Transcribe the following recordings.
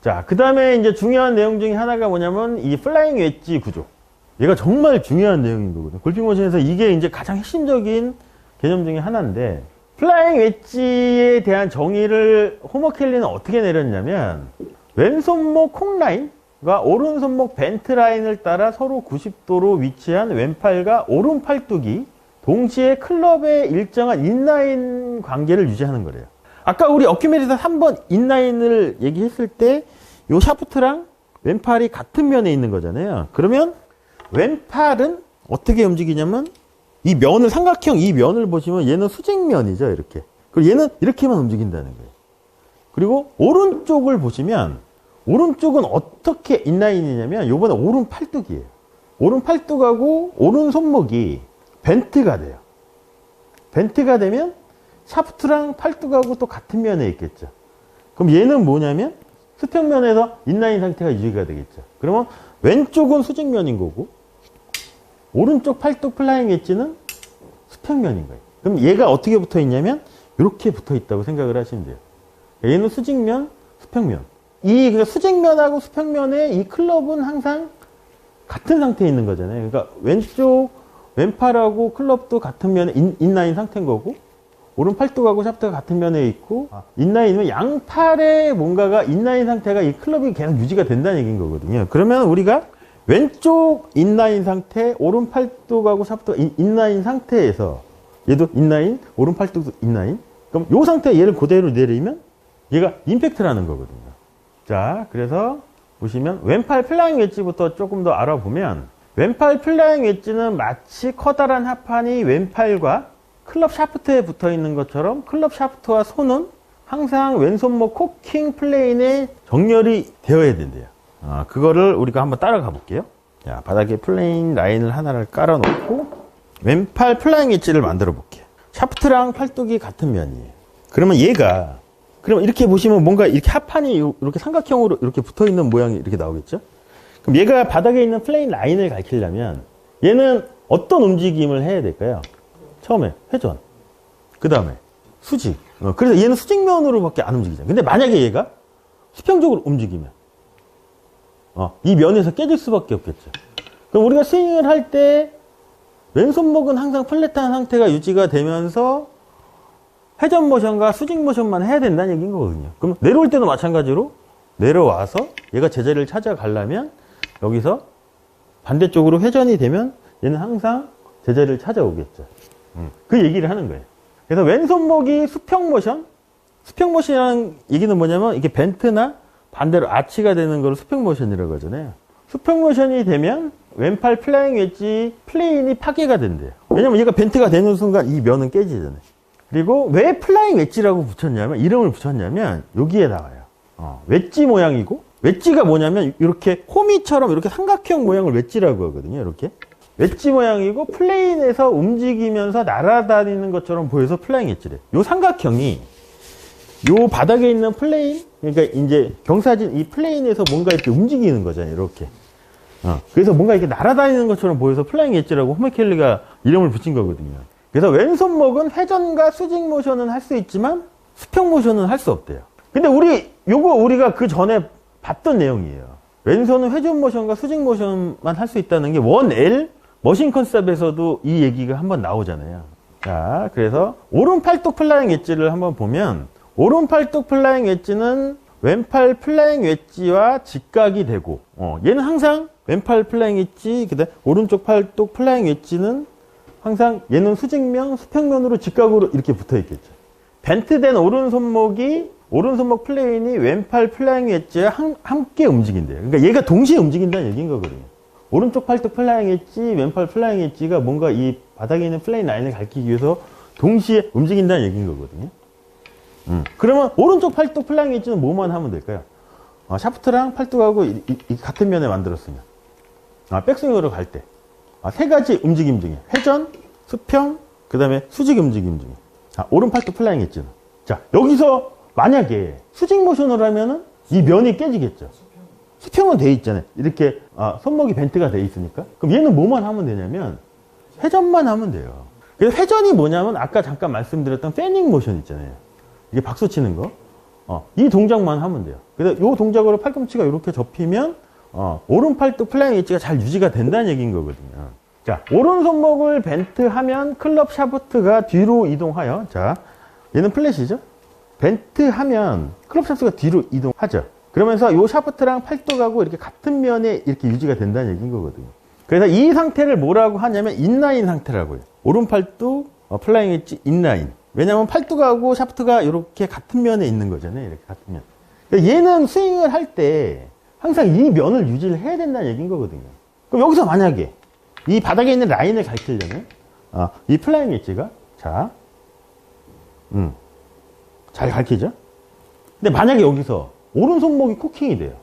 자, 그 다음에 이제 중요한 내용 중에 하나가 뭐냐면 이 플라잉 웨지 구조. 얘가 정말 중요한 내용인 거거든요. 골핑 모션에서 이게 이제 가장 핵심적인 개념 중에 하나인데, 플라잉 웨지에 대한 정의를 호머 켈리는 어떻게 내렸냐면, 왼손목 콕라인과 오른손목 벤트 라인을 따라 서로 90도로 위치한 왼팔과 오른 팔뚝이 동시에 클럽의 일정한 인라인 관계를 유지하는 거래요. 아까 우리 어큐메디에서 3번 인라인을 얘기했을 때 요 샤프트랑 왼팔이 같은 면에 있는 거잖아요. 그러면 왼팔은 어떻게 움직이냐면 이 면을, 삼각형 이 면을 보시면 얘는 수직면이죠, 이렇게. 그리고 얘는 이렇게만 움직인다는 거예요. 그리고 오른쪽을 보시면 오른쪽은 어떻게 인라인이냐면 요번에 오른 팔뚝이에요. 오른 팔뚝하고 오른 손목이 벤트가 돼요. 벤트가 되면 샤프트랑 팔뚝하고 또 같은 면에 있겠죠. 그럼 얘는 뭐냐면 수평면에서 인라인 상태가 유지가 되겠죠. 그러면 왼쪽은 수직면인 거고 오른쪽 팔뚝 플라잉 웨지는 수평면인 거예요. 그럼 얘가 어떻게 붙어 있냐면 이렇게 붙어 있다고 생각을 하시면 돼요. 얘는 수직면, 수평면. 그러니까 수직면하고 수평면의 이 클럽은 항상 같은 상태에 있는 거잖아요. 그러니까 왼팔하고 클럽도 같은 면에 인라인 상태인 거고, 오른 팔뚝하고 샤프트가 같은 면에 있고, 인라인은 양팔에 뭔가가 인라인 상태가 이 클럽이 계속 유지가 된다는 얘기인 거거든요. 그러면 우리가 왼쪽 인라인 상태, 오른 팔뚝하고 샤프트가 인라인 상태에서 얘도 인라인, 오른 팔뚝도 인라인. 그럼 이 상태에 얘를 그대로 내리면 얘가 임팩트라는 거거든요. 자, 그래서 보시면 왼팔 플라잉 웨지부터 조금 더 알아보면, 왼팔 플라잉 웨지는 마치 커다란 합판이 왼팔과 클럽 샤프트에 붙어 있는 것처럼 클럽 샤프트와 손은 항상 왼손목 코킹 플레인에 정렬이 되어야 된대요. 그거를 우리가 한번 따라가 볼게요. 자, 바닥에 플레인 라인을 하나를 깔아놓고 왼팔 플라잉 웨지를 만들어 볼게요. 샤프트랑 팔뚝이 같은 면이에요. 그러면 그럼 이렇게 보시면 뭔가 이렇게 합판이 이렇게 삼각형으로 이렇게 붙어 있는 모양이 이렇게 나오겠죠? 그럼 얘가 바닥에 있는 플레인 라인을 가리키려면 얘는 어떤 움직임을 해야 될까요? 처음에 회전, 그 다음에 수직. 그래서 얘는 수직면으로밖에 안 움직이잖아요. 근데 만약에 얘가 수평적으로 움직이면 이 면에서 깨질 수밖에 없겠죠. 그럼 우리가 스윙을 할 때 왼손목은 항상 플랫한 상태가 유지가 되면서 회전 모션과 수직 모션만 해야 된다는 얘기인 거거든요. 그럼 내려올 때도 마찬가지로 내려와서 얘가 제자리를 찾아가려면 여기서 반대쪽으로 회전이 되면 얘는 항상 제자리를 찾아오겠죠. 그 얘기를 하는 거예요. 그래서 왼손목이 수평 모션이라는 얘기는 뭐냐면 이게 벤트나 반대로 아치가 되는 걸 수평 모션이라고 하잖아요. 수평 모션이 되면 왼팔 플라잉 웨지 플레인이 파괴가 된대요. 왜냐면 얘가 벤트가 되는 순간 이 면은 깨지잖아요. 그리고 왜 플라잉 웨지라고 이름을 붙였냐면 여기에 나와요. 웨지 모양이고, 웨지가 뭐냐면 이렇게 호미처럼 이렇게 삼각형 모양을 웨지라고 하거든요. 이렇게. 웨지 모양이고 플레인에서 움직이면서 날아다니는 것처럼 보여서 플라잉 웨지래. 요 삼각형이 요 바닥에 있는 플레인, 그러니까 이제 경사진 이 플레인에서 뭔가 이렇게 움직이는 거잖아요. 이렇게. 그래서 뭔가 이렇게 날아다니는 것처럼 보여서 플라잉 웨지라고 호머 켈리가 이름을 붙인 거거든요. 그래서 왼손목은 회전과 수직 모션은 할 수 있지만 수평 모션은 할 수 없대요. 근데 우리가 그 전에 봤던 내용이에요. 왼손은 회전 모션과 수직 모션만 할 수 있다는 게 1L 머신 컨셉에서도 이 얘기가 한번 나오잖아요. 자, 그래서 오른 팔뚝 플라잉 웨지를 한번 보면 오른 팔뚝 플라잉 웨지는 왼팔 플라잉 웨지와 직각이 되고, 얘는 항상 왼팔 플라잉 웨지, 그다음 오른쪽 팔뚝 플라잉 웨지는 항상 얘는 수직면, 수평면으로 직각으로 이렇게 붙어 있겠죠. 벤트된 오른손목 플레인이 왼팔 플라잉 웨지와 함께 움직인대요. 그러니까 얘가 동시에 움직인다는 얘기인 거거든요. 오른쪽 팔뚝 플라잉 웨지, 왼팔 플라잉 웨지가 뭔가 이 바닥에 있는 플레인 라인을 가리키기 위해서 동시에 움직인다는 얘기인 거거든요. 그러면 오른쪽 팔뚝 플라잉 웨지는 뭐만 하면 될까요? 샤프트랑 팔뚝하고 같은 면에 만들었으면 백스윙으로 갈 때 세 가지 움직임 중에 회전, 수평, 그 다음에 수직 움직임 중에 오른 팔뚝 플라잉 웨지는 자, 여기서 만약에 수직 모션을 하면은 이 면이 깨지겠죠. 수평은 돼 있잖아요. 이렇게 손목이 벤트가 돼 있으니까. 그럼 얘는 뭐만 하면 되냐면 회전만 하면 돼요. 그래서 회전이 뭐냐면 아까 잠깐 말씀드렸던 패닝 모션 있잖아요. 이게 박수 치는 거. 이 동작만 하면 돼요. 그래서 이 동작으로 팔꿈치가 이렇게 접히면 오른 팔뚝 플라잉 웨지가 잘 유지가 된다는 얘기인 거거든요. 자, 오른 손목을 벤트하면 클럽 샤프트가 뒤로 이동하여, 자, 얘는 플랫이죠? 벤트하면 클럽 샤프트가 뒤로 이동하죠. 그러면서 이 샤프트랑 팔뚝하고 이렇게 같은 면에 이렇게 유지가 된다는 얘기인 거거든요. 그래서 이 상태를 뭐라고 하냐면 인라인 상태라고 해요. 오른 팔뚝 플라잉 웨지 인라인. 왜냐면 팔뚝하고 샤프트가 이렇게 같은 면에 있는 거잖아요. 이렇게 같은 면. 그러니까 얘는 스윙을 할 때 항상 이 면을 유지를 해야 된다는 얘기인 거거든요. 그럼 여기서 만약에 이 바닥에 있는 라인을 가리키려면 이 플라잉 웨지가 자, 잘 가리키죠? 근데 만약에 여기서 오른손목이 코킹이 돼요.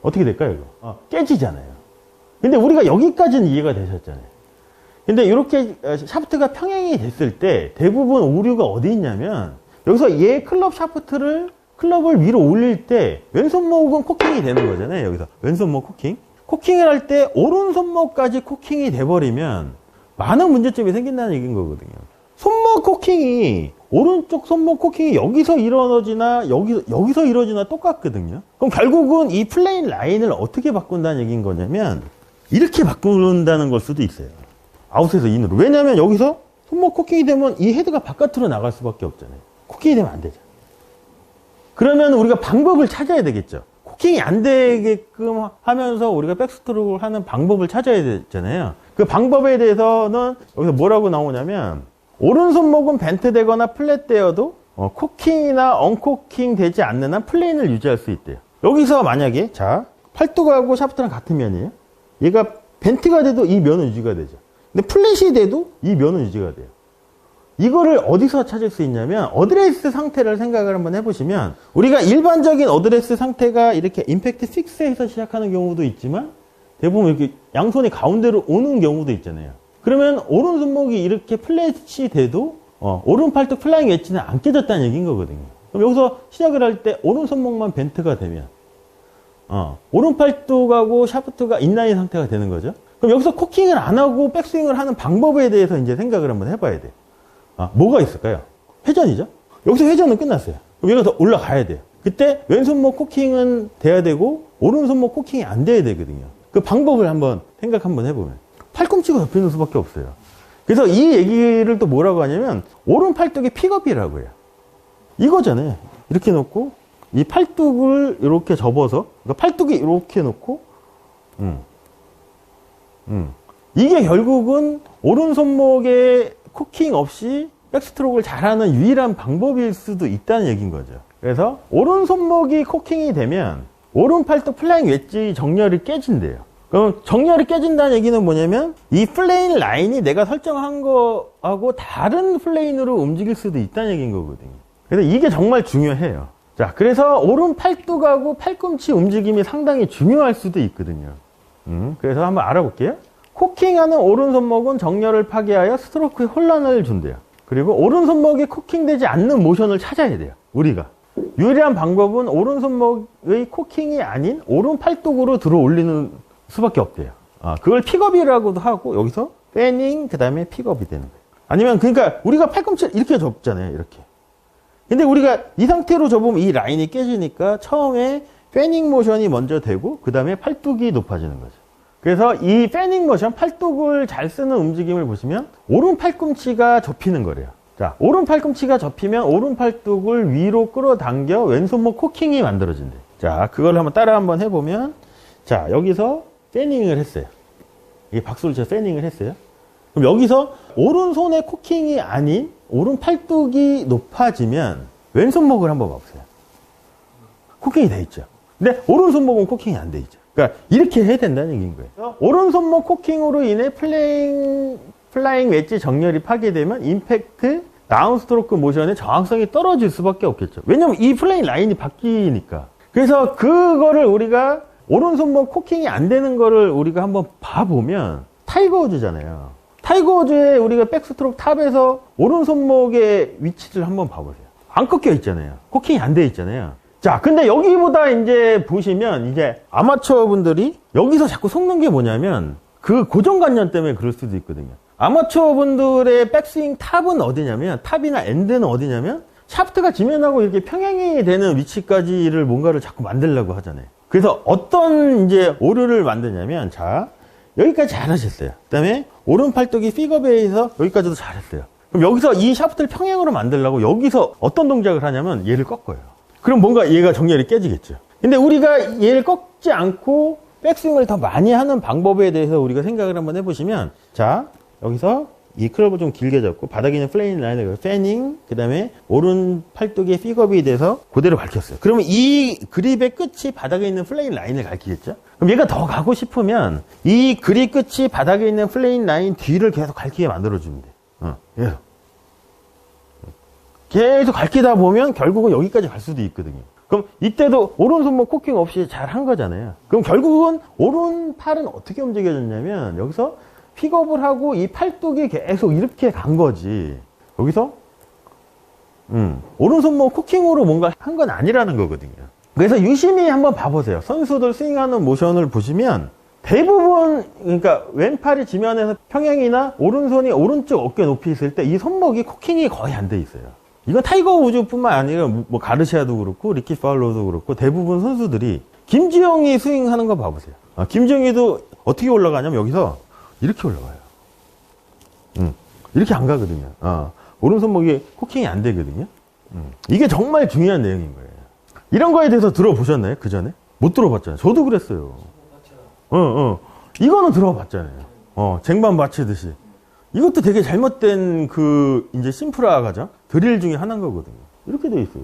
어떻게 될까요, 이거? 깨지잖아요. 근데 우리가 여기까지는 이해가 되셨잖아요. 근데 이렇게 샤프트가 평행이 됐을 때 대부분 오류가 어디 있냐면 여기서 얘 클럽을 위로 올릴 때 왼손목은 코킹이 되는 거잖아요. 여기서 왼손목 코킹. 코킹을 할 때 오른손목까지 코킹이 돼버리면 많은 문제점이 생긴다는 얘기인 거거든요. 손목 코킹이 오른쪽 손목 코킹이 여기서 이루어지나 여기서 이루어지나 똑같거든요. 그럼 결국은 이 플레인 라인을 어떻게 바꾼다는 얘기인 거냐면 이렇게 바꾼다는 걸 수도 있어요. 아웃에서 인으로. 왜냐면 여기서 손목 코킹이 되면 이 헤드가 바깥으로 나갈 수밖에 없잖아요. 코킹이 되면 안 되죠. 그러면 우리가 방법을 찾아야 되겠죠. 코킹이 안 되게끔 하면서 우리가 백스트로크를 하는 방법을 찾아야 되잖아요. 그 방법에 대해서는 여기서 뭐라고 나오냐면 오른손목은 벤트되거나 플랫되어도 코킹이나 언코킹 되지 않는 한 플레인을 유지할 수 있대요. 여기서 만약에 자 팔뚝하고 샤프트랑 같은 면이에요. 얘가 벤트가 돼도 이 면은 유지가 되죠. 근데 플랫이 돼도 이 면은 유지가 돼요. 이거를 어디서 찾을 수 있냐면 어드레스 상태를 생각을 한번 해보시면 우리가 일반적인 어드레스 상태가 이렇게 임팩트 6에서 시작하는 경우도 있지만 대부분 이렇게 양손이 가운데로 오는 경우도 있잖아요. 그러면 오른손목이 이렇게 플랫이 돼도 오른 팔뚝 플라잉 웨지는 안 깨졌다는 얘기인 거거든요. 그럼 여기서 시작을 할 때 오른손목만 벤트가 되면 오른 팔뚝하고 샤프트가 인라인 상태가 되는 거죠. 그럼 여기서 코킹을 안 하고 백스윙을 하는 방법에 대해서 이제 생각을 한번 해봐야 돼요. 뭐가 있을까요? 회전이죠? 여기서 회전은 끝났어요. 그럼 얘가 더 올라가야 돼요. 그때 왼손목 코킹은 돼야 되고 오른손목 코킹이 안 돼야 되거든요. 그 방법을 한번 생각 한번 해보면 팔꿈치가 접히는 수밖에 없어요. 그래서 이 얘기를 또 뭐라고 하냐면 오른 팔뚝의 픽업이라고 해요. 이거잖아요. 이렇게 놓고 이 팔뚝을 이렇게 접어서 그러니까 팔뚝이 이렇게 놓고 이게 결국은 오른손목에 코킹 없이 백스트로크를 잘하는 유일한 방법일 수도 있다는 얘기인 거죠. 그래서 오른손목이 코킹이 되면 오른 팔뚝 플라잉 웨지 정렬이 깨진대요. 그럼 정렬이 깨진다는 얘기는 뭐냐면 이 플레인 라인이 내가 설정한 거하고 다른 플레인으로 움직일 수도 있다는 얘기인 거거든요. 그래서 이게 정말 중요해요. 자, 그래서 오른 팔뚝하고 팔꿈치 움직임이 상당히 중요할 수도 있거든요. 그래서 한번 알아볼게요. 코킹하는 오른손목은 정렬을 파괴하여 스트로크에 혼란을 준대요. 그리고 오른손목이 코킹되지 않는 모션을 찾아야 돼요. 우리가. 유리한 방법은 오른손목의 코킹이 아닌 오른 팔뚝으로 들어 올리는 수밖에 없대요. 그걸 픽업이라고도 하고 여기서 패닝 그 다음에 픽업이 되는 거예요. 아니면 그러니까 우리가 팔꿈치를 이렇게 접잖아요. 이렇게. 근데 우리가 이 상태로 접으면 이 라인이 깨지니까 처음에 패닝 모션이 먼저 되고 그 다음에 팔뚝이 높아지는 거죠. 그래서 이 패닝 모션, 팔뚝을 잘 쓰는 움직임을 보시면 오른 팔꿈치가 접히는 거래요. 자, 오른 팔꿈치가 접히면 오른 팔뚝을 위로 끌어당겨 왼손목 코킹이 만들어진대. 자, 그걸 따라 한번 해보면 자, 여기서 패닝을 했어요. 이게 박수를 쳐서 패닝을 했어요. 그럼 여기서 오른손의 코킹이 아닌 오른 팔뚝이 높아지면 왼손목을 한번 봐보세요. 코킹이 돼 있죠. 근데 오른손목은 코킹이 안 돼 있죠. 그러니까 이렇게 해야 된다는 얘기인 거예요. 오른손목 코킹으로 인해 플라잉 웨지 정렬이 파괴되면 임팩트 다운스트로크 모션의 정확성이 떨어질 수밖에 없겠죠. 왜냐면 이 플레인 라인이 바뀌니까. 그래서 그거를 우리가 오른손목 코킹이 안 되는 거를 우리가 한번 봐보면 타이거 우즈잖아요. 타이거 우즈의 우리가 백스트로크 탑에서 오른손목의 위치를 한번 봐보세요. 안 꺾여 있잖아요. 코킹이 안 돼 있잖아요. 자, 근데 여기보다 이제 보시면 이제 아마추어 분들이 여기서 자꾸 속는 게 뭐냐면 그 고정관념 때문에 그럴 수도 있거든요. 아마추어 분들의 백스윙 탑은 어디냐면 탑이나 엔드는 어디냐면 샤프트가 지면하고 이렇게 평행이 되는 위치까지를 뭔가를 자꾸 만들려고 하잖아요. 그래서 어떤 이제 오류를 만드냐면, 자, 여기까지 잘 하셨어요. 그 다음에 오른 팔뚝이 픽업에서 여기까지도 잘했어요. 그럼 여기서 이 샤프트를 평행으로 만들려고 여기서 어떤 동작을 하냐면 얘를 꺾어요. 그럼 뭔가 얘가 정렬이 깨지겠죠. 근데 우리가 얘를 꺾지 않고 백스윙을 더 많이 하는 방법에 대해서 우리가 생각을 한번 해보시면, 자, 여기서 이 클럽을 좀 길게 잡고 바닥에 있는 플레인 라인을 패닝, 그 다음에 오른 팔뚝의 픽업이 돼서 그대로 밝혔어요. 그러면 이 그립의 끝이 바닥에 있는 플레인 라인을 가리키겠죠? 그럼 얘가 더 가고 싶으면 이 그립 끝이 바닥에 있는 플레인 라인 뒤를 계속 가리키게 만들어주면 돼. 계속 가리키다 보면 결국은 여기까지 갈 수도 있거든요. 그럼 이때도 오른손목 코킹 없이 잘 한 거잖아요. 그럼 결국은 오른팔은 어떻게 움직여졌냐면 여기서 픽업을 하고 이 팔뚝이 계속 이렇게 간 거지. 여기서 오른손목 코킹으로 뭔가 한 건 아니라는 거거든요. 그래서 유심히 한번 봐보세요. 선수들 스윙하는 모션을 보시면 대부분, 그러니까 왼팔이 지면에서 평행이나 오른손이 오른쪽 어깨 높이 있을 때 이 손목이 코킹이 거의 안 돼 있어요. 이건 타이거 우즈뿐만 아니라 뭐 가르시아도 그렇고 리키 파울러도 그렇고 대부분 선수들이, 김지영이 스윙하는 거 봐보세요. 김지영이도 어떻게 올라가냐면 여기서 이렇게 올라가요. 이렇게 안 가거든요. 오른손목이 코킹이 안 되거든요. 이게 정말 중요한 내용인 거예요. 이런 거에 대해서 들어보셨나요? 그 전에? 못 들어봤잖아요. 저도 그랬어요. 이거는 들어봤잖아요. 쟁반 받치듯이. 이것도 되게 잘못된 이제 심플화 과정? 드릴 중에 하나인 거거든요. 이렇게 돼 있어요.